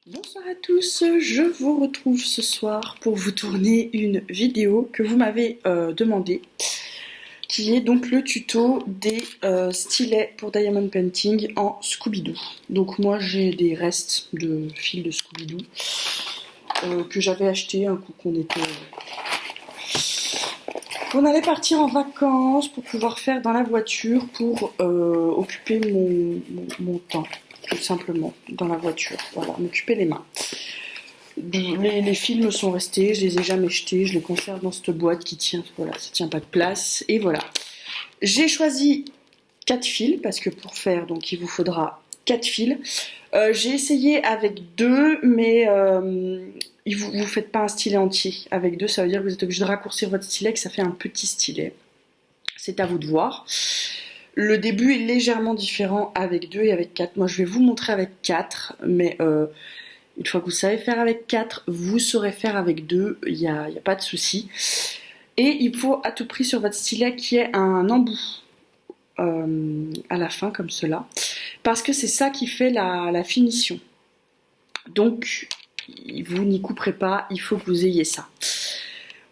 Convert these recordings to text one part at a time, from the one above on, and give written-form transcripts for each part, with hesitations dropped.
Bonsoir à tous, je vous retrouve ce soir pour vous tourner une vidéo que vous m'avez demandé, qui est donc le tuto des stylets pour Diamond Painting en Scooby-Doo. Donc moi j'ai des restes de fils de Scooby-Doo que j'avais acheté un coup qu'on allait partir en vacances pour pouvoir faire dans la voiture pour occuper mon temps. Tout simplement, dans la voiture, voilà, m'occuper les mains. Les films sont restés, je les ai jamais jetés, je les conserve dans cette boîte qui tient, voilà, ça tient pas de place, et voilà. J'ai choisi 4 fils, parce que pour faire, donc il vous faudra 4 fils. J'ai essayé avec 2, mais vous faites pas un stylet entier. Avec 2, ça veut dire que vous êtes obligé de raccourcir votre stylet, que ça fait un petit stylet. C'est à vous de voir. Le début est légèrement différent avec 2 et avec 4. Moi, je vais vous montrer avec 4, mais une fois que vous savez faire avec 4, vous saurez faire avec 2, il n'y a pas de souci. Et il faut à tout prix sur votre stylet qu'il y ait un embout à la fin, comme cela, parce que c'est ça qui fait la finition. Donc, vous n'y couperez pas, il faut que vous ayez ça.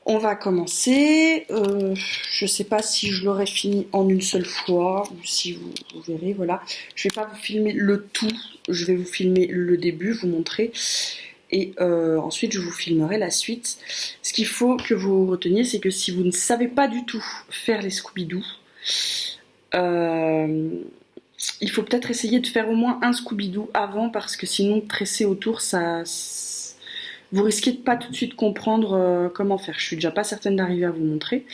On va commencer. Je ne sais pas si je l'aurai fini en une seule fois ou si vous verrez. Voilà. Je ne vais pas vous filmer le tout. Je vais vous filmer le début, vous montrer. Et ensuite, je vous filmerai la suite. Ce qu'il faut que vous reteniez, c'est que si vous ne savez pas du tout faire les Scooby-Doo, il faut peut-être essayer de faire au moins un Scooby-Doo avant, parce que sinon, tresser autour, vous risquez de pas tout de suite comprendre comment faire. Je suis déjà pas certaine d'arriver à vous montrer.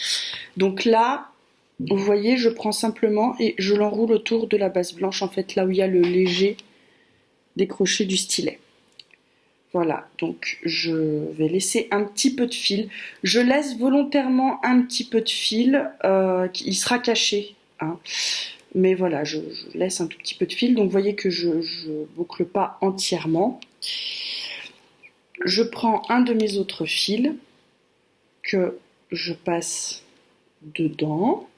Donc là, vous voyez, je prends simplement et je l'enroule autour de la base blanche, en fait, là où il y a le léger décroché du stylet. Voilà, donc je vais laisser un petit peu de fil. Je laisse volontairement un petit peu de fil, il sera caché, hein. Mais voilà, je laisse un tout petit peu de fil. Donc vous voyez que je boucle pas entièrement. Je prends un de mes autres fils que je passe dedans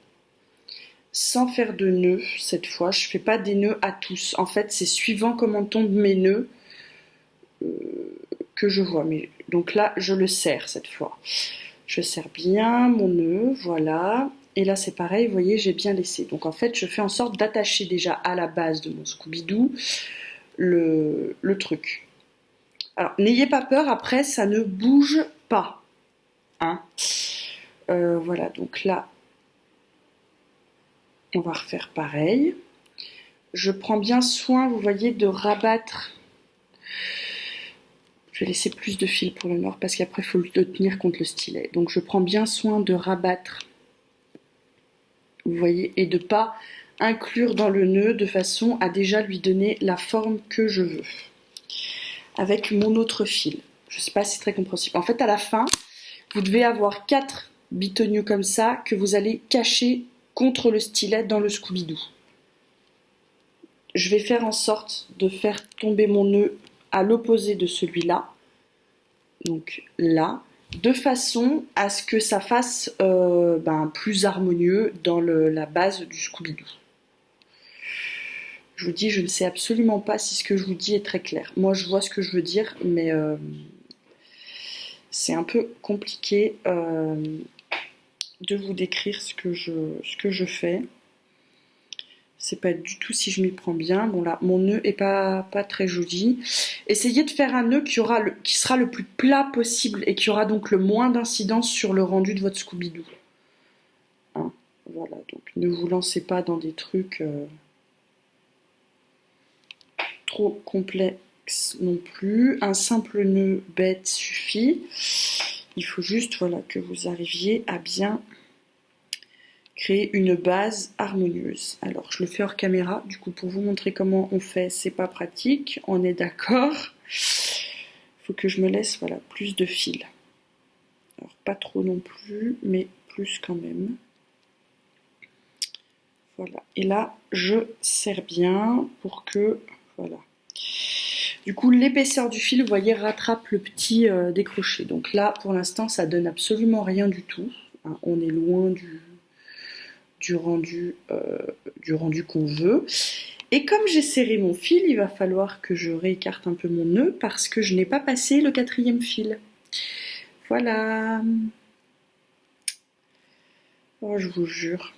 sans faire de nœuds cette fois. Je fais pas des nœuds à tous. En fait, c'est suivant comment tombent mes nœuds que je vois. Mais donc là, je le serre cette fois. Je serre bien mon nœud, voilà. Et là, c'est pareil, vous voyez, j'ai bien laissé. Donc en fait, je fais en sorte d'attacher déjà à la base de mon Scooby-Doo le truc. Alors, n'ayez pas peur, après, ça ne bouge pas. Hein. Voilà, donc là, on va refaire pareil. Je prends bien soin, vous voyez, de rabattre. Je vais laisser plus de fil pour le nord, parce qu'après, il faut le tenir contre le stylet. Donc, je prends bien soin de rabattre, vous voyez, et de ne pas inclure dans le nœud de façon à déjà lui donner la forme que je veux. Avec mon autre fil. Je ne sais pas si c'est très compréhensible. En fait, à la fin, vous devez avoir 4 bitoniaux comme ça que vous allez cacher contre le stylet dans le Scooby-Doo. Je vais faire en sorte de faire tomber mon nœud à l'opposé de celui-là, donc là, de façon à ce que ça fasse plus harmonieux dans la base du Scooby-Doo. Je vous dis, je ne sais absolument pas si ce que je vous dis est très clair. Moi, je vois ce que je veux dire, mais c'est un peu compliqué de vous décrire ce que je fais. C'est pas du tout si je m'y prends bien. Bon là, mon nœud est pas très joli. Essayez de faire un nœud qui sera le plus plat possible et qui aura donc le moins d'incidence sur le rendu de votre Scooby-Doo. Hein, voilà, donc ne vous lancez pas dans des trucs trop complexes non plus. Un simple nœud bête suffit. Il faut juste, voilà, que vous arriviez à bien créer une base harmonieuse. Alors, je le fais hors caméra, du coup, pour vous montrer comment on fait, c'est pas pratique, on est d'accord. Il faut que je me laisse, voilà, plus de fil. Alors, pas trop non plus, mais plus quand même. Voilà, et là, je serre bien pour que, voilà. Du coup, l'épaisseur du fil, vous voyez, rattrape le petit décroché. Donc là, pour l'instant, ça donne absolument rien du tout. Hein, on est loin du rendu qu'on veut. Et comme j'ai serré mon fil, il va falloir que je réécarte un peu mon nœud parce que je n'ai pas passé le 4e fil. Voilà. Oh, je vous jure,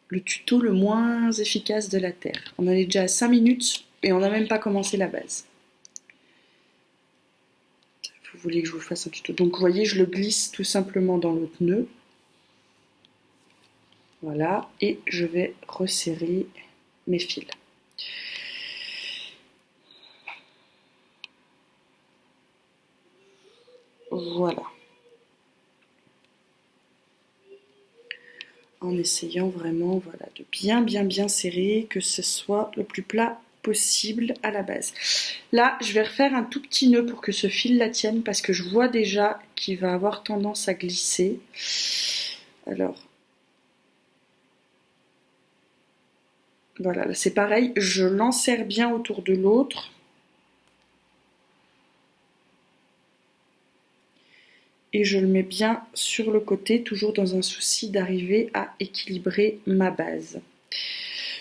le tuto le moins efficace de la Terre. On en est déjà à 5 minutes et on n'a même pas commencé la base. Vous voulez que je vous fasse un tuto? Donc vous voyez, je le glisse tout simplement dans l'autre nœud. Voilà, et je vais resserrer mes fils. Voilà. En essayant vraiment de bien serrer, que ce soit le plus plat possible à la base. Là, je vais refaire un tout petit nœud pour que ce fil la tienne parce que je vois déjà qu'il va avoir tendance à glisser. Alors, voilà, c'est pareil, je l'enserre bien autour de l'autre. Et je le mets bien sur le côté, toujours dans un souci d'arriver à équilibrer ma base.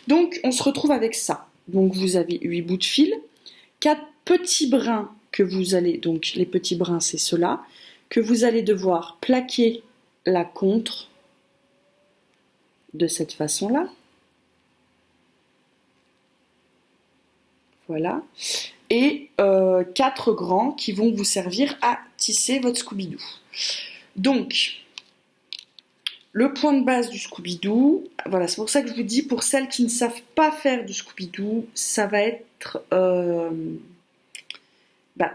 Donc, on se retrouve avec ça. Donc, vous avez 8 bouts de fil, 4 petits brins que vous allez, donc les petits brins, c'est ceux-là, que vous allez devoir plaquer la contre de cette façon-là. Voilà. Et 4 grands qui vont vous servir à tisser votre Scooby-Doo. Donc, le point de base du Scooby-Doo, voilà, c'est pour ça que je vous dis, pour celles qui ne savent pas faire du Scooby-Doo, ça va être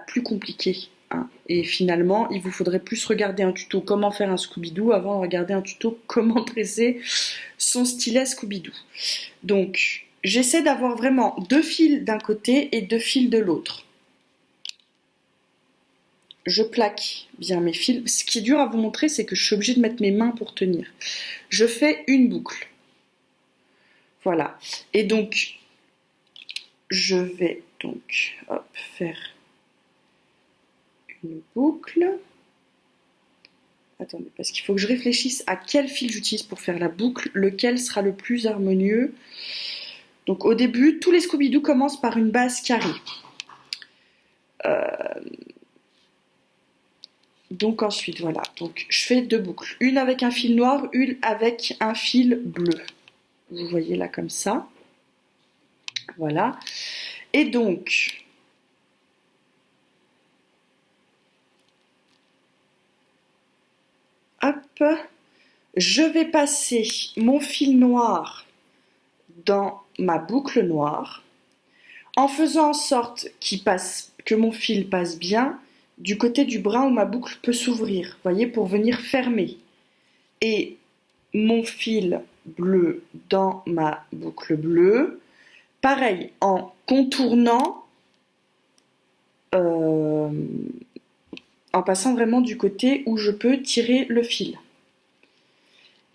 plus compliqué. Hein. Et finalement, il vous faudrait plus regarder un tuto comment faire un Scooby-Doo avant de regarder un tuto comment dresser son stylet Scooby-Doo. Donc, j'essaie d'avoir vraiment 2 fils d'un côté et 2 fils de l'autre. Je plaque bien mes fils. Ce qui est dur à vous montrer, c'est que je suis obligée de mettre mes mains pour tenir. Je fais une boucle. Voilà. Et donc, je vais donc faire une boucle. Attendez, parce qu'il faut que je réfléchisse à quel fil j'utilise pour faire la boucle, lequel sera le plus harmonieux. Donc au début, tous les Scooby-Doo commencent par une base carrée. Donc ensuite, voilà, donc je fais 2 boucles. Une avec un fil noir, une avec un fil bleu. Vous voyez là comme ça. Voilà. Et donc, hop, je vais passer mon fil noir dans ma boucle noire en faisant en sorte que mon fil passe bien du côté du brin où ma boucle peut s'ouvrir, vous voyez, pour venir fermer. Et mon fil bleu dans ma boucle bleue, pareil, en contournant, en passant vraiment du côté où je peux tirer le fil.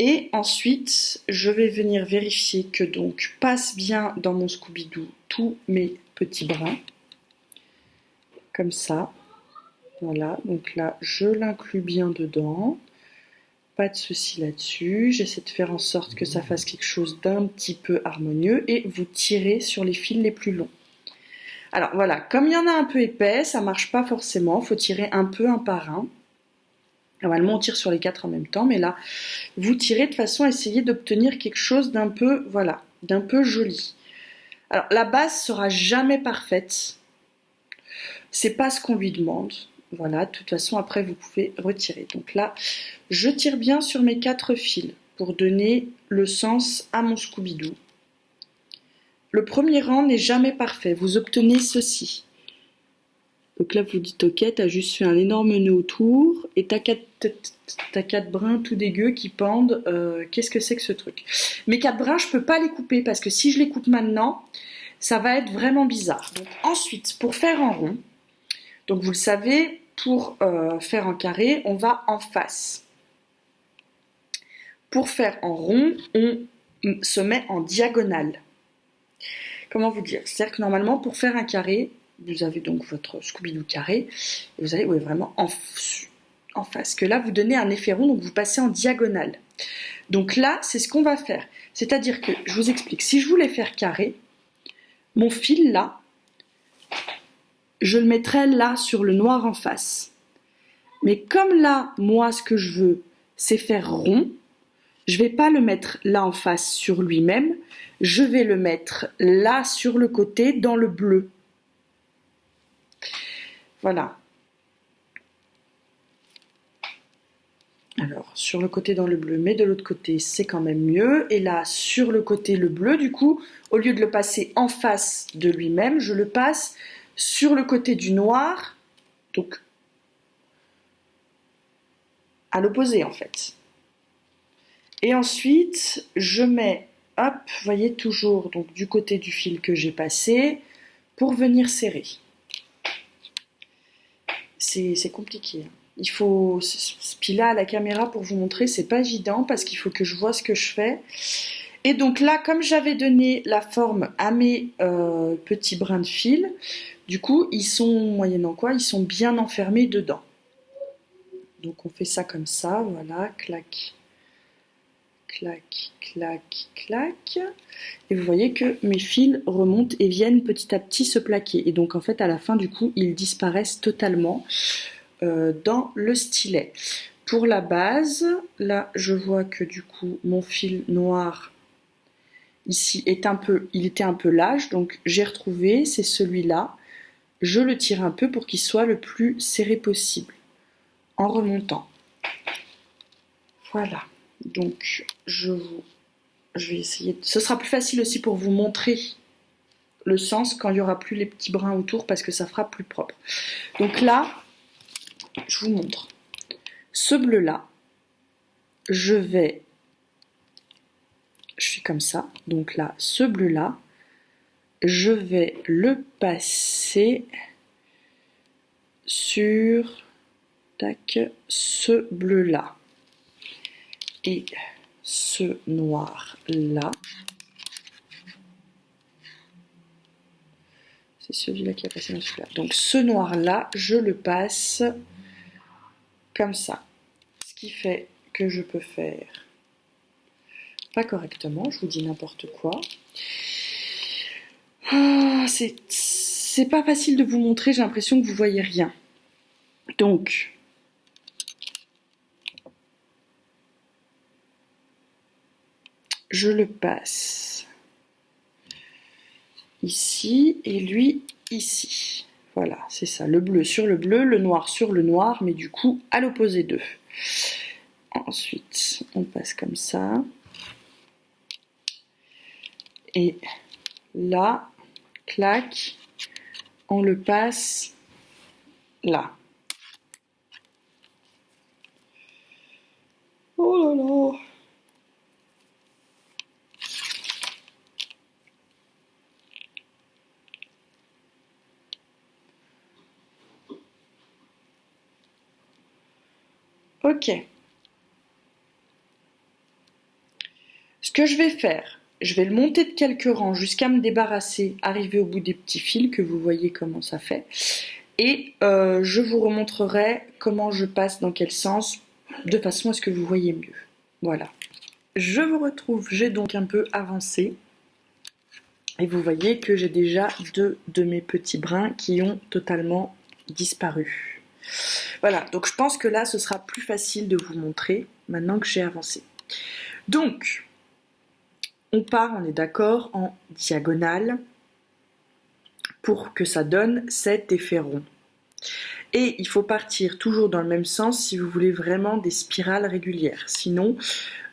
Et ensuite, je vais venir vérifier que donc passe bien dans mon Scooby-Doo tous mes petits brins, comme ça. Voilà, donc là, je l'inclus bien dedans. Pas de souci là-dessus. J'essaie de faire en sorte que ça fasse quelque chose d'un petit peu harmonieux et vous tirez sur les fils les plus longs. Alors voilà, comme il y en a un peu épais, ça marche pas forcément. Il faut tirer un peu un par un. Normalement, on tire sur les 4 en même temps, mais là, vous tirez de façon à essayer d'obtenir quelque chose d'un peu, voilà, d'un peu joli. Alors, la base sera jamais parfaite. C'est pas ce qu'on lui demande. Voilà, de toute façon, après, vous pouvez retirer. Donc là, je tire bien sur mes 4 fils pour donner le sens à mon Scooby-Doo. Le premier rang n'est jamais parfait. Vous obtenez ceci. Donc là, vous dites, ok, t'as juste fait un énorme nœud autour et t'as 4 brins tout dégueux qui pendent. Qu'est-ce que c'est que ce truc? Mes 4 brins, je peux pas les couper parce que si je les coupe maintenant, ça va être vraiment bizarre. Donc ensuite, pour faire en rond, donc vous le savez, pour faire en carré, on va en face. Pour faire en rond, on se met en diagonale. Comment vous dire? C'est-à-dire que normalement, pour faire un carré, vous avez donc votre Scooby-Doo carré, et vous allez vraiment en face, que là vous donnez un effet rond, donc vous passez en diagonale. Donc là, c'est ce qu'on va faire. C'est-à-dire que, je vous explique, si je voulais faire carré, mon fil là, je le mettrais là sur le noir en face. Mais comme là, moi, ce que je veux, c'est faire rond, je ne vais pas le mettre là en face sur lui-même, je vais le mettre là sur le côté dans le bleu. Voilà. Alors, sur le côté dans le bleu, mais de l'autre côté, c'est quand même mieux. Et là, sur le côté le bleu, du coup, au lieu de le passer en face de lui-même, je le passe sur le côté du noir, donc à l'opposé en fait. Et ensuite, je mets, hop, vous voyez, toujours donc, du côté du fil que j'ai passé, pour venir serrer. C'est compliqué. Il faut, puis là, à la caméra, pour vous montrer, c'est pas évident, parce qu'il faut que je vois ce que je fais. Et donc là, comme j'avais donné la forme à mes petits brins de fil, du coup, ils sont, moyennant quoi, ils sont bien enfermés dedans. Donc on fait ça comme ça, voilà, clac, clac, clac, clac. Et vous voyez que mes fils remontent et viennent petit à petit se plaquer. Et donc en fait, à la fin, du coup, ils disparaissent totalement dans le stylet. Pour la base, là, je vois que du coup, mon fil noir ici il était un peu lâche, donc j'ai retrouvé, c'est celui-là. Je le tire un peu pour qu'il soit le plus serré possible, en remontant. Voilà, donc je vais essayer, ce sera plus facile aussi pour vous montrer le sens quand il n'y aura plus les petits brins autour, parce que ça fera plus propre. Donc là, je vous montre. Ce bleu-là, je fais comme ça, donc là, ce bleu-là, je vais le passer sur tac, ce bleu-là. Et ce noir-là, c'est celui-là qui a passé dans celui-là. Donc ce noir-là, je le passe comme ça. Ce qui fait que je peux faire pas correctement, je vous dis n'importe quoi. Ah, c'est pas facile de vous montrer, j'ai l'impression que vous voyez rien. Donc, je le passe ici et lui ici. Voilà, c'est ça, le bleu sur le bleu, le noir sur le noir, mais du coup à l'opposé d'eux. Ensuite, on passe comme ça. Et là, clac, on le passe là. Oh là là! Ok. Ce que je vais faire, je vais le monter de quelques rangs jusqu'à me débarrasser, arriver au bout des petits fils, que vous voyez comment ça fait. Et je vous remontrerai comment je passe dans quel sens, de façon à ce que vous voyez mieux. Voilà. Je vous retrouve, j'ai donc un peu avancé. Et vous voyez que j'ai déjà 2 de mes petits brins qui ont totalement disparu. Voilà, donc je pense que là, ce sera plus facile de vous montrer, maintenant que j'ai avancé. Donc, on part, on est d'accord, en diagonale, pour que ça donne cet effet rond. Et il faut partir toujours dans le même sens si vous voulez vraiment des spirales régulières. Sinon,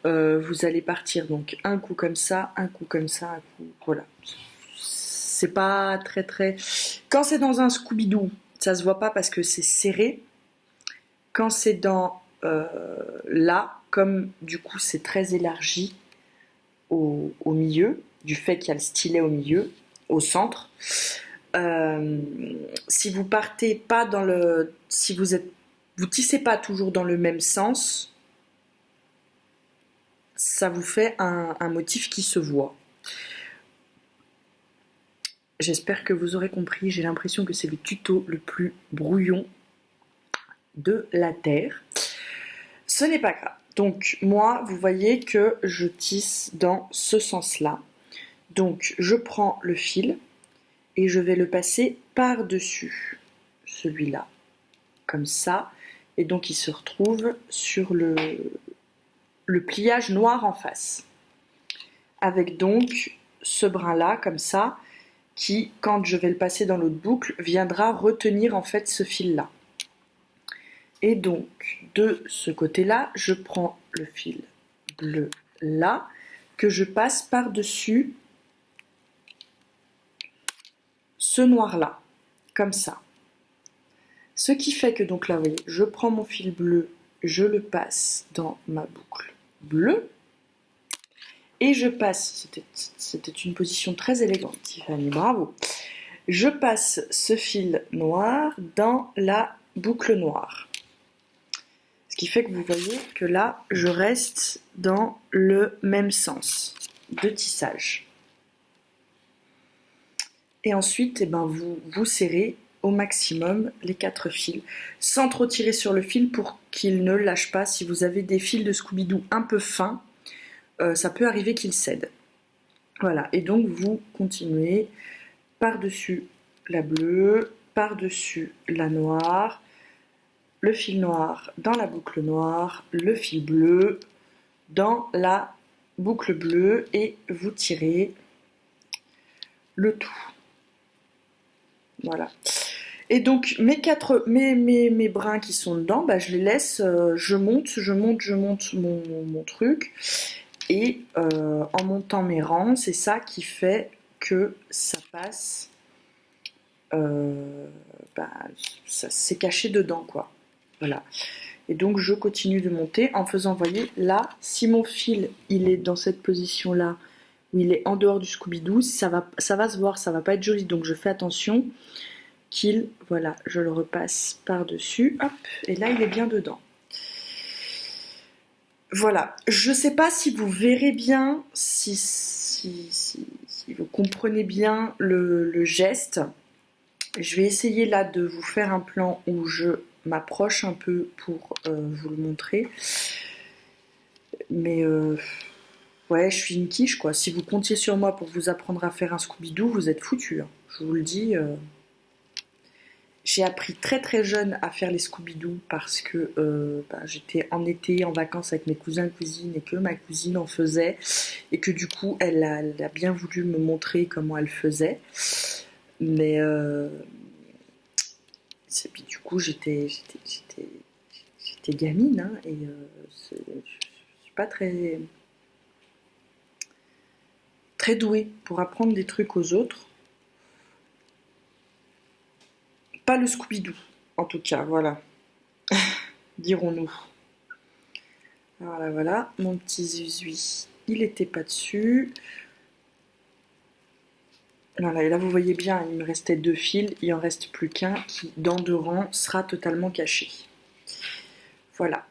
vous allez partir donc un coup comme ça, un coup comme ça, un coup... Voilà. C'est pas très très... Quand c'est dans un Scooby-Doo, ça se voit pas parce que c'est serré. Quand c'est dans là, comme du coup c'est très élargi au milieu, du fait qu'il y a le stylet au milieu, au centre, si vous partez pas dans le... Si vous tissez pas toujours dans le même sens, ça vous fait un motif qui se voit. J'espère que vous aurez compris, j'ai l'impression que c'est le tuto le plus brouillon de la Terre. ce n'est pas grave. Donc moi, vous voyez que je tisse dans ce sens-là. Donc je prends le fil et je vais le passer par-dessus celui-là, comme ça. Et donc il se retrouve sur le pliage noir en face. Avec donc ce brin-là, comme ça, qui, quand je vais le passer dans l'autre boucle, viendra retenir en fait ce fil-là. Et donc, de ce côté-là, je prends le fil bleu là, que je passe par-dessus ce noir-là, comme ça. Ce qui fait que donc là, vous voyez, je prends mon fil bleu, je le passe dans ma boucle bleue, et je passe, c'était une position très élégante, Tiffany, bravo. Je passe ce fil noir dans la boucle noire. Ce qui fait que vous voyez que là, je reste dans le même sens de tissage. Et ensuite, eh ben, vous serrez au maximum les 4 fils, sans trop tirer sur le fil pour qu'il ne lâche pas. Si vous avez des fils de Scooby-Doo un peu fins, ça peut arriver qu'ils cèdent. Voilà, et donc vous continuez par-dessus la bleue, par-dessus la noire, le fil noir dans la boucle noire, le fil bleu dans la boucle bleue et vous tirez le tout. Voilà. Et donc mes brins qui sont dedans, bah, je les laisse, je monte mon truc et en montant mes rangs, c'est ça qui fait que ça passe, bah, ça s'est caché dedans quoi. Voilà. Et donc je continue de monter en faisant, vous voyez, là, si mon fil il est dans cette position là, où il est en dehors du Scooby-Doo, ça va se voir, ça va pas être joli, donc je fais attention qu'il, voilà, je le repasse par-dessus, hop, et là il est bien dedans. Voilà, je sais pas si vous verrez bien, si vous comprenez bien le geste. Je vais essayer là de vous faire un plan où je m'approche un peu pour vous le montrer. Mais ouais, je suis une quiche quoi. Si vous comptiez sur moi pour vous apprendre à faire un Scooby-Doo, vous êtes foutus. Hein. Je vous le dis. J'ai appris très très jeune à faire les Scooby-Doo parce que j'étais en été en vacances avec mes cousins et cousines et que ma cousine en faisait et que du coup elle a bien voulu me montrer comment elle faisait. Mais puis du coup j'étais gamine hein, et je suis pas très douée pour apprendre des trucs aux autres. Pas le Scooby-Doo, en tout cas, voilà. Dirons-nous. Voilà, mon petit Zuzui, il était pas dessus. Voilà, et là vous voyez bien, il me restait 2 fils, il en reste plus qu'un qui, dans 2 rangs, sera totalement caché. Voilà.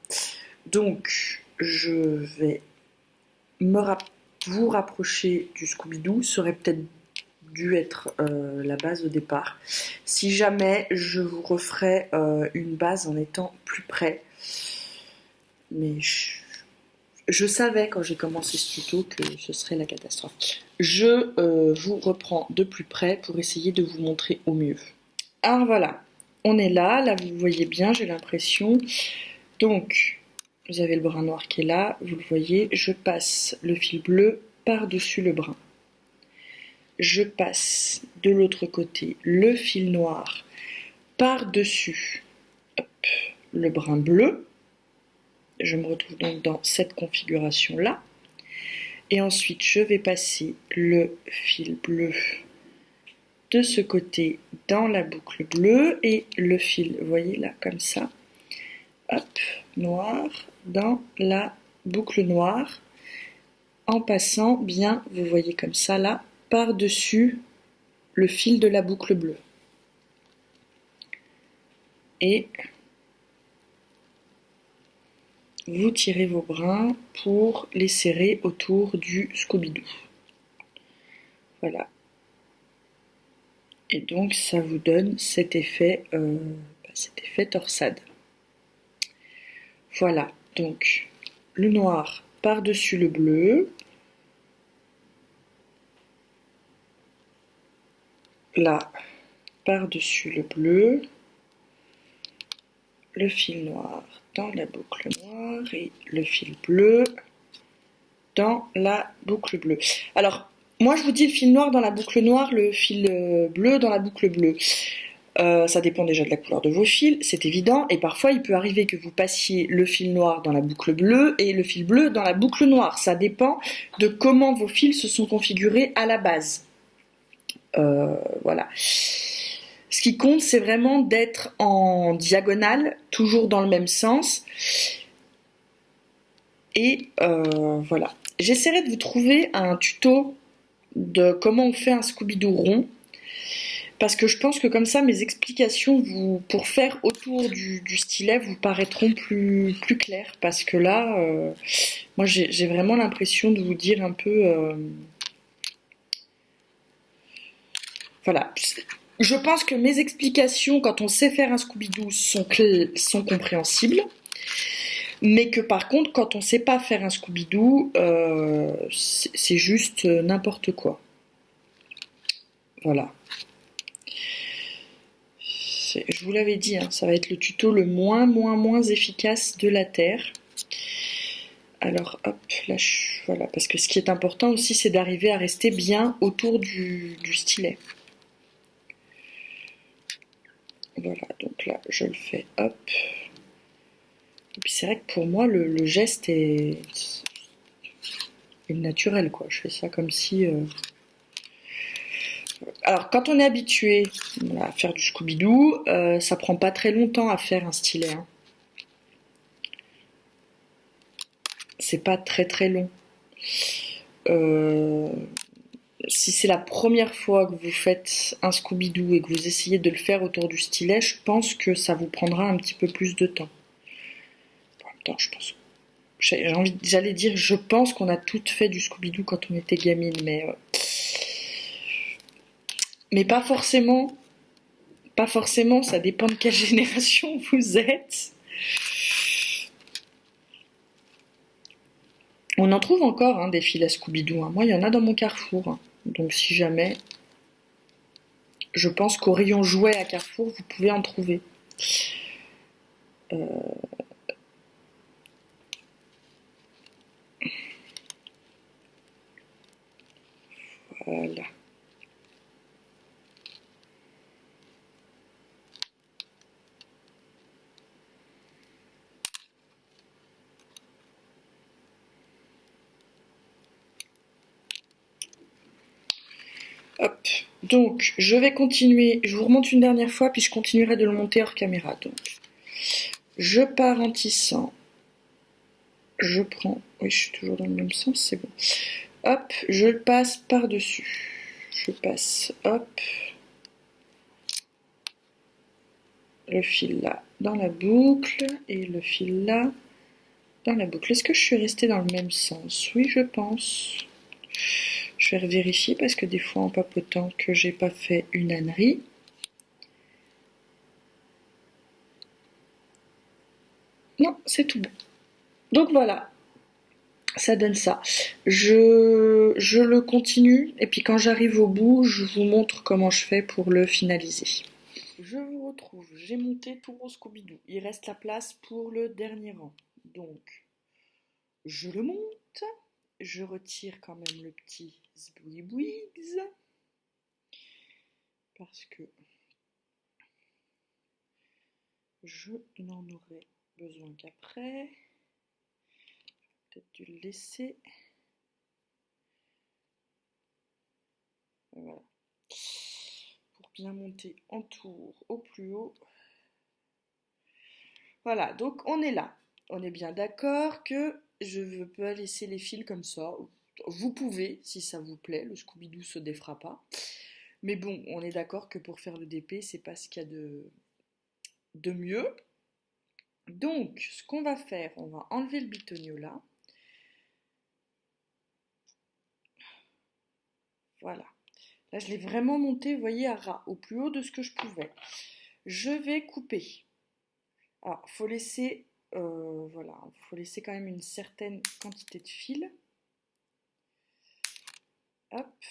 Donc, je vais vous rapprocher du Scooby-Doo, ça aurait peut-être dû être la base au départ. Si jamais, je vous referai une base en étant plus près. Mais je savais quand j'ai commencé ce tuto que ce serait la catastrophe. Je vous reprends de plus près pour essayer de vous montrer au mieux. Alors voilà, on est là vous voyez bien, j'ai l'impression. Donc, vous avez le brin noir qui est là, vous le voyez, je passe le fil bleu par-dessus le brun. Je passe de l'autre côté le fil noir par-dessus le brin bleu. Je me retrouve donc dans cette configuration-là. Et ensuite, je vais passer le fil bleu de ce côté dans la boucle bleue et le fil, vous voyez là, comme ça, hop, noir, dans la boucle noire, en passant bien, vous voyez comme ça là, par-dessus le fil de la boucle bleue. Et vous tirez vos brins pour les serrer autour du Scooby-Doo. Voilà. Et donc ça vous donne cet effet torsade. Voilà. Donc, le noir par-dessus le bleu. Là, par-dessus le bleu. Le fil noir dans la boucle noire et le fil bleu dans la boucle bleue. Alors, moi je vous dis le fil noir dans la boucle noire, le fil bleu dans la boucle bleue. Ça dépend déjà de la couleur de vos fils, c'est évident, et parfois il peut arriver que vous passiez le fil noir dans la boucle bleue et le fil bleu dans la boucle noire. Ça dépend de comment vos fils se sont configurés à la base. Voilà. Ce qui compte, c'est vraiment d'être en diagonale, toujours dans le même sens. Et voilà. J'essaierai de vous trouver un tuto de comment on fait un Scooby-Doo rond. Parce que je pense que comme ça, mes explications pour faire autour du stylet vous paraîtront plus claires. Parce que là, moi j'ai vraiment l'impression de vous dire un peu... voilà. Je pense que mes explications, quand on sait faire un Scooby-Doo, sont compréhensibles. Mais que par contre, quand on sait pas faire un Scooby-Doo, c'est juste n'importe quoi. Voilà. Je vous l'avais dit, hein, ça va être le tuto le moins efficace de la Terre. Alors hop, là, voilà, parce que ce qui est important aussi, c'est d'arriver à rester bien autour du stylet. Voilà, donc là, je le fais, hop. Et puis c'est vrai que pour moi, le geste est naturel, quoi. Je fais ça comme si... Alors, quand on est habitué à faire du Scooby-Doo, ça prend pas très longtemps à faire un stylet. Hein. C'est pas très long. Si c'est la première fois que vous faites un Scooby-Doo et que vous essayez de le faire autour du stylet, je pense que ça vous prendra un petit peu plus de temps. En même temps, je pense... J'allais dire, je pense qu'on a toutes fait du Scooby-Doo quand on était gamine, mais pas forcément. Pas forcément, ça dépend de quelle génération vous êtes. On en trouve encore hein, des fils à Scooby-Doo. Hein. Moi, il y en a dans mon Carrefour. Hein. Donc, si jamais, je pense qu'au rayon jouets à Carrefour, vous pouvez en trouver. Voilà. Hop. Donc, je vais continuer. Je vous remonte une dernière fois, puis je continuerai de le monter hors caméra. Donc, je pars en tissant. Je prends... Oui, je suis toujours dans le même sens, c'est bon. Hop, je le passe par-dessus. Je passe, hop, le fil là dans la boucle et le fil là dans la boucle. Est-ce que je suis restée dans le même sens? Oui, je pense. Je vais vérifier parce que des fois en papotant que j'ai pas fait une ânerie. Non, c'est tout bon. Donc voilà, ça donne ça. Je le continue et puis quand j'arrive au bout, je vous montre comment je fais pour le finaliser. Je vous retrouve, j'ai monté tout mon Scooby-Doo. Il reste la place pour le dernier rang. Donc, je le monte, je retire quand même le petit zbouibouigs parce que je n'en aurai besoin qu'après. Peut-être dû le laisser. Voilà. Pour bien monter en tour au plus haut. Voilà, donc on est là. On est bien d'accord que je ne veux pas laisser les fils comme ça. Vous pouvez, si ça vous plaît, le Scooby-Doo se défera pas. Mais bon, on est d'accord que pour faire le DP, c'est pas ce qu'il y a de mieux. Donc, ce qu'on va faire, on va enlever le bitonio là. Voilà. Là, je l'ai vraiment monté, vous voyez, à ras, au plus haut de ce que je pouvais. Je vais couper. Alors, il faut laisser voilà, il faut laisser quand même une certaine quantité de fil. Hop.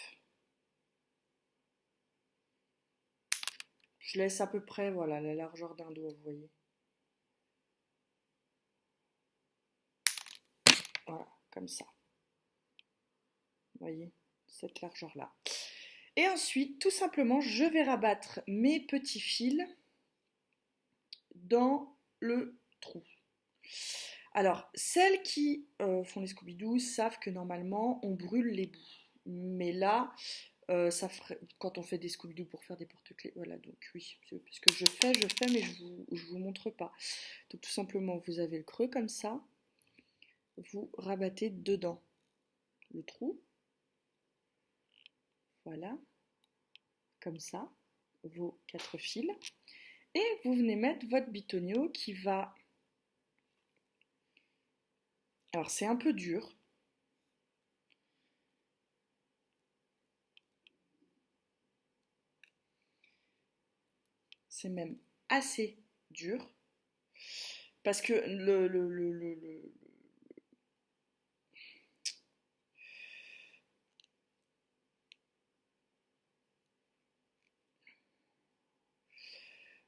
Je laisse à peu près, voilà, la largeur d'un doigt, vous voyez. Voilà, comme ça. Vous voyez, cette largeur-là. Et ensuite, tout simplement, je vais rabattre mes petits fils dans le trou. Alors, celles qui font les Scooby-Doo savent que normalement, on brûle les bouts. Mais là, quand on fait des Scooby-Doo pour faire des porte-clés, voilà, donc oui, parce que je fais, mais je vous montre pas. Donc tout simplement, vous avez le creux comme ça, vous rabattez dedans le trou, voilà, comme ça, vos 4 fils, et vous venez mettre votre bitonio qui va... Alors c'est un peu dur, c'est même assez dur, parce que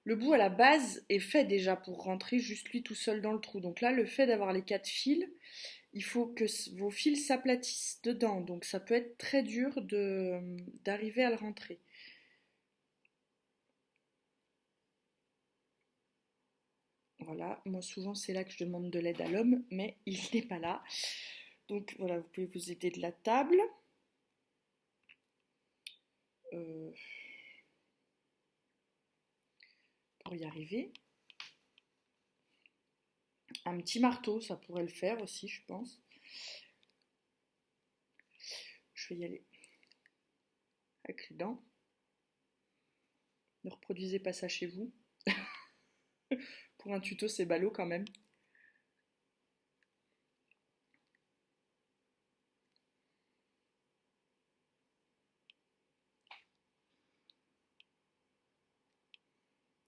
le bout à la base est fait déjà pour rentrer juste lui tout seul dans le trou. Donc là, le fait d'avoir les 4 fils, il faut que vos fils s'aplatissent dedans. Donc ça peut être très dur d'arriver à le rentrer. Voilà, moi souvent c'est là que je demande de l'aide à l'homme, mais il n'est pas là. Donc voilà, vous pouvez vous aider de la table. Euh, pour y arriver. Un petit marteau, ça pourrait le faire aussi, je pense. Je vais y aller avec les dents. Ne reproduisez pas ça chez vous. Pour un tuto, c'est ballot quand même.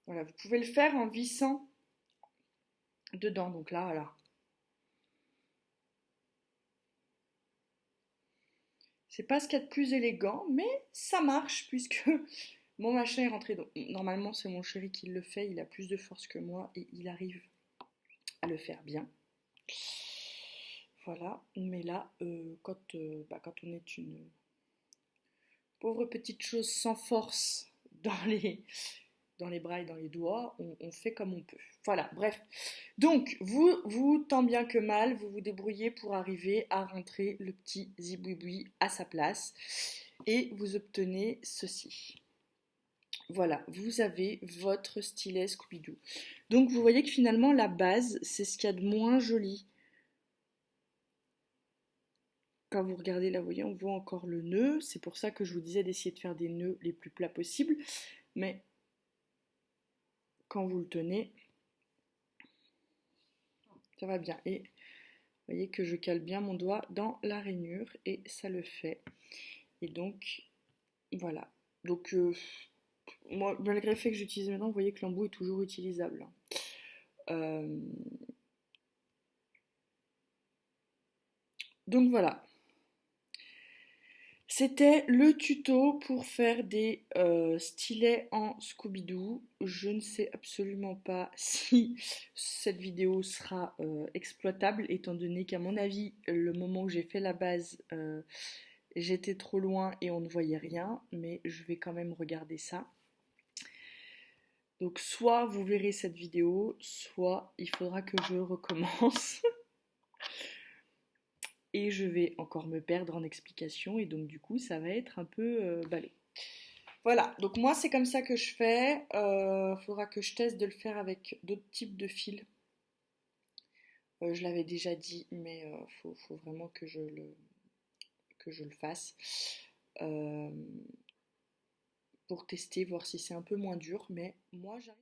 Voilà, vous pouvez le faire en vissant dedans. Donc là, voilà. C'est pas ce qu'il y a de plus élégant, mais ça marche puisque mon machin est rentré. Donc, normalement, c'est mon chéri qui le fait. Il a plus de force que moi et il arrive à le faire bien. Voilà. Mais là, quand on est une pauvre petite chose sans force dans les bras et dans les doigts, on fait comme on peut. Voilà, bref. Donc, vous, tant bien que mal, vous vous débrouillez pour arriver à rentrer le petit zibouiboui à sa place et vous obtenez ceci. Voilà, vous avez votre stylet Scooby-Doo. Donc, vous voyez que finalement, la base, c'est ce qu'il y a de moins joli. Quand vous regardez là, vous voyez, on voit encore le nœud. C'est pour ça que je vous disais d'essayer de faire des nœuds les plus plats possibles. Mais quand vous le tenez, ça va bien. Et vous voyez que je cale bien mon doigt dans la rainure et ça le fait. Et donc, voilà. Donc, moi, malgré le fait que j'utilise maintenant, vous voyez que l'embout est toujours utilisable. Euh, donc voilà. C'était le tuto pour faire des stylets en Scooby-Doo. Je ne sais absolument pas si cette vidéo sera exploitable, étant donné qu'à mon avis, le moment où j'ai fait la base, j'étais trop loin et on ne voyait rien, mais je vais quand même regarder ça. Donc soit vous verrez cette vidéo, soit il faudra que je recommence. Et je vais encore me perdre en explications et donc du coup ça va être un peu ballot. Voilà, donc moi c'est comme ça que je fais. Faudra que je teste de le faire avec d'autres types de fils. Je l'avais déjà dit, mais faut vraiment que je le fasse. Euh, pour tester, voir si c'est un peu moins dur, mais moi j'arrive.